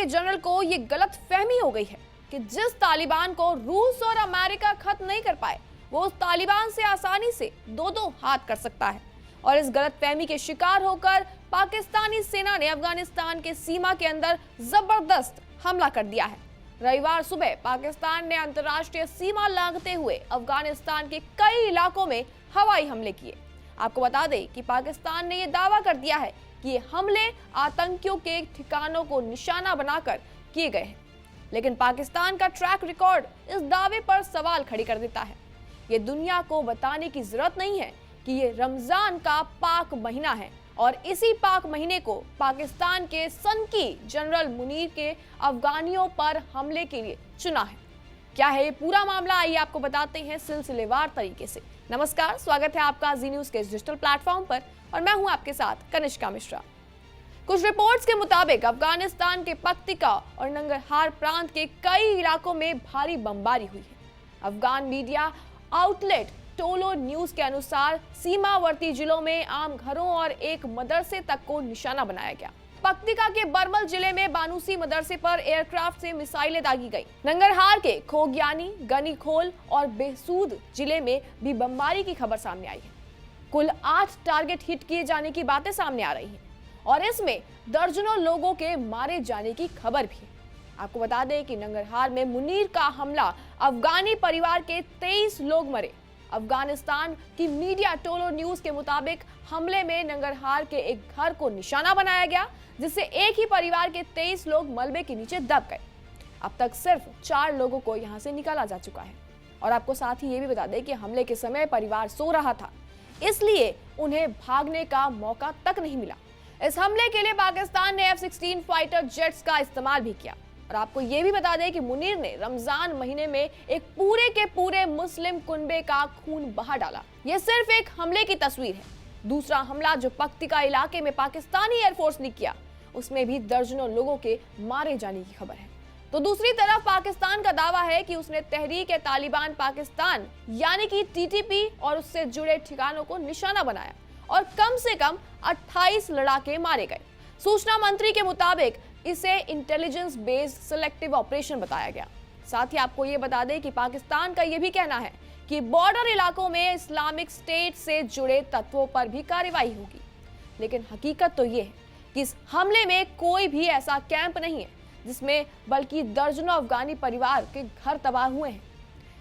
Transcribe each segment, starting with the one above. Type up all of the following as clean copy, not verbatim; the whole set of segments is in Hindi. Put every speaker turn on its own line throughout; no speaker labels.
के जनरल को ये गलत फहमी हो गई है कि जिस तालिबान को रूस और अमेरिका खत्म नहीं कर पाए, वो उस तालिबान से आसानी से दो दो हाथ कर सकता है। और इस गलत फहमी के शिकार होकर पाकिस्तानी सेना ने अफगानिस्तान के सीमा के अंदर जबरदस्त हमला कर दिया है। रविवार सुबह पाकिस्तान ने अंतर्राष्ट्रीय सीमा लांघते हुए अफगानिस्तान के कई इलाकों में हवाई हमले किए। आपको बता दें कि पाकिस्तान ने यह दावा कर दिया है कि ये हमले आतंकियों के ठिकानों को निशाना बनाकर किए गए हैं, लेकिन पाकिस्तान का ट्रैक रिकॉर्ड इस दावे पर सवाल खड़ी कर देता है। ये दुनिया को बताने की जरूरत नहीं है कि ये रमजान का पाक महीना है और इसी पाक महीने को पाकिस्तान के सनकी जनरल मुनीर के अफगानियों पर हमले के लिए चुना है। क्या है ये पूरा मामला, आइए आपको बताते हैं सिलसिलेवार तरीके से। नमस्कार, स्वागत है आपका जी न्यूज़ के डिजिटल प्लेटफॉर्म पर और मैं हूं आपके साथ कनिष्का मिश्रा। कुछ रिपोर्ट्स के मुताबिक अफगानिस्तान के पक्तिका और नंगरहार प्रांत के कई इलाकों में भारी बमबारी हुई है। Afghan media outlet Tolo news के अनुसार सीमावर्ती जिलों में आम घरों और एक मदरसे तक को निशाना बनाया गया। पक्तिका के बरमल जिले में बानूसी मदरसे पर एयरक्राफ्ट से मिसाइलें दागी गई। नंगरहार के खोग्यानी, गनीखोल और बेसूद जिले में भी बमबारी की खबर सामने आई है। कुल 8 टारगेट हिट किए जाने की बातें सामने आ रही हैं और इसमें दर्जनों लोगों के मारे जाने की खबर भी है। आपको बता दें कि नंगरहार में मुनीर का हमला अफगानी परिवार के 23 लोग मरे। अफगानिस्तान की मीडिया टोलो न्यूज के मुताबिक हमले में नंगरहार के एक घर को निशाना बनाया गया, जिससे एक ही परिवार के 23 लोग मलबे के नीचे दब गए। अब तक सिर्फ 4 लोगों को यहां से निकाला जा चुका है। और आपको साथ ही ये भी बता दें कि हमले के समय परिवार सो रहा था, इसलिए उन्हें भागने का मौका तक नहीं मिला। इस हमले के लिए पाकिस्तान ने F-16 फाइटर जेट्स का इस्तेमाल भी किया। और आपको ये भी बता दें कि मुनीर ने रमजान महीने में एक पूरे के पूरे मुस्लिम कुनबे का खून बहा डाला। ये सिर्फ एक हमले की तस्वीर है। दूसरा हमला जो पक्तिका इलाके में पाकिस्तानी एयरफोर्स ने किया, उसमें भी दर्जनों लोगों के मारे जाने की खबर है। तो दूसरी तरफ पाकिस्तान का दावा है कि उसने तहरीक-ए-तालिबान पाकिस्तान यानी कि TTP और उससे जुड़े ठिकानों को निशाना बनाया और कम से कम 28 लड़ाके मारे गए। सूचना मंत्री के मुताबिक इसे इंटेलिजेंस बेस्ड सिलेक्टिव ऑपरेशन बताया गया। साथ ही आपको ये बता दें कि पाकिस्तान का ये भी कहना है कि बॉर्डर इलाकों में इस्लामिक स्टेट से जुड़े तत्वों पर भी कार्रवाई होगी। लेकिन हकीकत तो ये है कि इस हमले में कोई भी ऐसा कैंप नहीं है जिसमें बल्कि दर्जनों अफगानी परिवार के घर तबाह हुए हैं।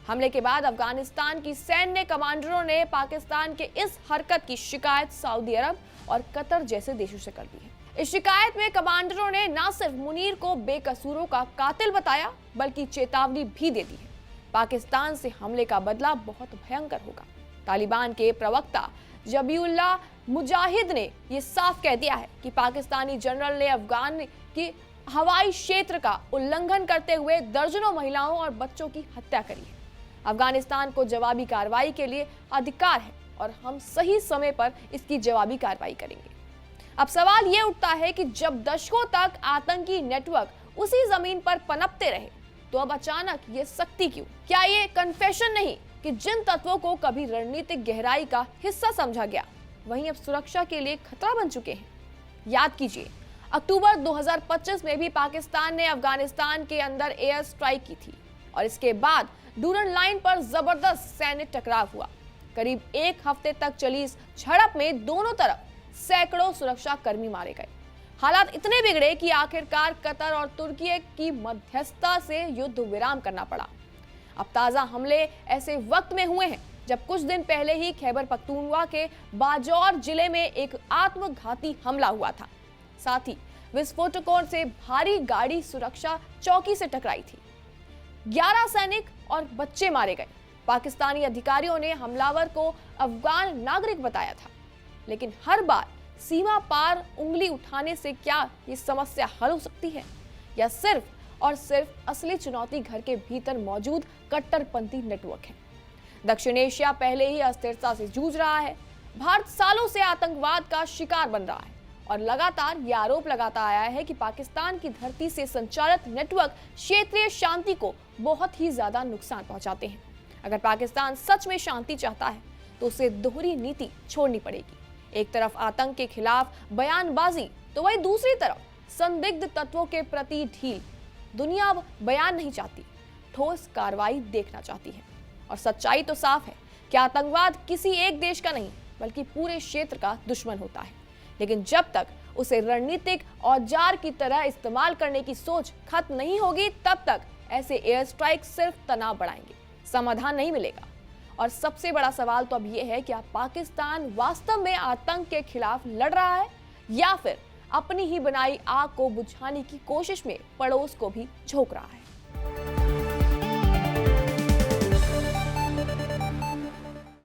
हमले के बाद अफगानिस्तान की सैन्य कमांडरों ने पाकिस्तान के इस हरकत की शिकायत सऊदी अरब और कतर जैसे देशों से कर दी है। इस शिकायत में कमांडरों ने न सिर्फ मुनीर को बेकसूरों का कातिल बताया, बल्कि चेतावनी भी दे दी है। पाकिस्तान से हमले का बदला बहुत भयंकर होगा। तालिबान के प्रवक्ता जबीउल्लाह मुजाहिद ने यह साफ कह दिया है कि पाकिस्तानी जनरल ने अफगान की हवाई क्षेत्र का उल्लंघन करते हुए दर्जनों महिलाओं और बच्चों की हत्या करी है। अफगानिस्तान को जवाबी कार्रवाई के लिए अधिकार है और हम सही समय पर इसकी जवाबी कार्रवाई करेंगे। अब सवाल ये उठता है कि जब दशकों तक आतंकी नेटवर्क उसी जमीन पर पनपते रहे, तो अब अचानक ये सख्ती क्यों? क्या ये कन्फेशन नहीं कि जिन तत्वों को कभी रणनीतिक गहराई का हिस्सा समझा गया, वहीं अब सुरक्षा के लिए खतरा बन चुके हैं? याद कीजिए, अक्टूबर 2025 में भी पाकिस्तान ने अफगानिस्तान के अंदर एयर स्ट्राइक की थी और इसके बाद डूरन लाइन पर जबरदस्त सैन्य टकराव हुआ। करीब एक हफ्ते तक चली इस झड़प में दोनों तरफ सैकड़ों सुरक्षा कर्मी मारे गए। हालात इतने बिगड़े कि आखिरकार कतर और तुर्की की मध्यस्थता से युद्ध विराम करना पड़ा। अब ताजा हमले ऐसे वक्त में हुए हैं जब कुछ दिन पहले ही खैबर पख्तूनख्वा के बाजौर जिले में एक आत्मघाती हमला हुआ था। साथ ही विस्फोटकों से भारी गाड़ी सुरक्षा चौकी से टकराई थी। 11 सैनिक और बच्चे मारे गए। पाकिस्तानी अधिकारियों ने हमलावर को अफगान नागरिक बताया था, लेकिन हर बार सीमा पार उंगली उठाने से क्या ये समस्या हल हो सकती है, या सिर्फ और सिर्फ असली चुनौती घर के भीतर मौजूद कट्टरपंथी नेटवर्क है? दक्षिण एशिया पहले ही अस्थिरता से जूझ रहा है। भारत सालों से आतंकवाद का शिकार बन रहा है और लगातार यह आरोप लगाता आया है कि पाकिस्तान की धरती से संचालित नेटवर्क क्षेत्रीय शांति को बहुत ही ज्यादा नुकसान पहुंचाते हैं। अगर पाकिस्तान सच में शांति चाहता है तो उसे दोहरी नीति छोड़नी पड़ेगी। एक तरफ आतंक के खिलाफ बयानबाजी, तो वहीं दूसरी तरफ संदिग्ध तत्वों के प्रति ढील। दुनिया अब बयान नहीं चाहती, ठोस कार्रवाई देखना चाहती है। और सच्चाई तो साफ है कि आतंकवाद किसी एक देश का नहीं बल्कि पूरे क्षेत्र का दुश्मन होता है। लेकिन जब तक उसे रणनीतिक औजार की तरह इस्तेमाल करने की सोच खत्म नहीं होगी, तब तक ऐसे एयर स्ट्राइक सिर्फ तनाव बढ़ाएंगे, समाधान नहीं मिलेगा। और सबसे बड़ा सवाल तो अब यह है कि पाकिस्तान वास्तव में आतंक के खिलाफ लड़ रहा है या फिर अपनी ही बनाई आग को बुझाने की कोशिश में पड़ोस को भी झोंक रहा है।